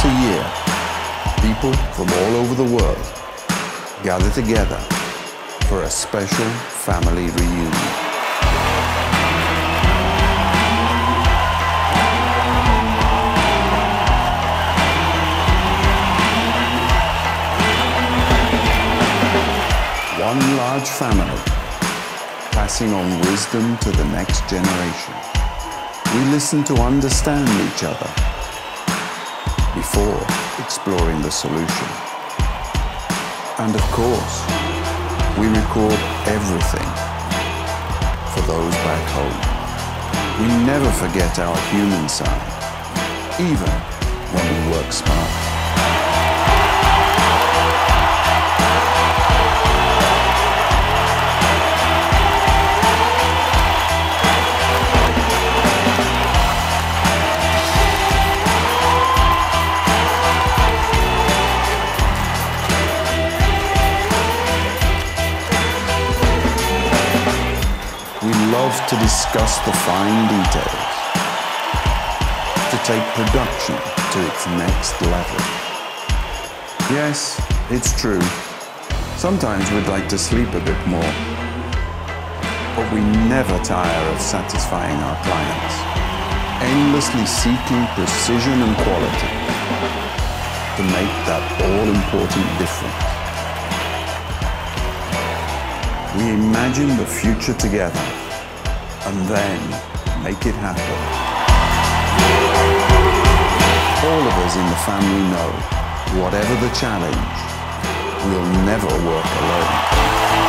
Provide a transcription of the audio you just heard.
Once a year, people from all over the world gather together for a special family reunion. One large family, passing on wisdom to the next generation. We listen to understand each other before exploring the solution. And of course, we record everything for those back home. We never forget our human side, even when we work smart. Love to discuss the fine details, to take production to its next level. Yes, it's true. Sometimes we'd like to sleep a bit more, but we never tire of satisfying our clients, endlessly seeking precision and quality to make that all-important difference. We imagine the future together, and then make it happen. All of us in the family know, whatever the challenge, we'll never work alone.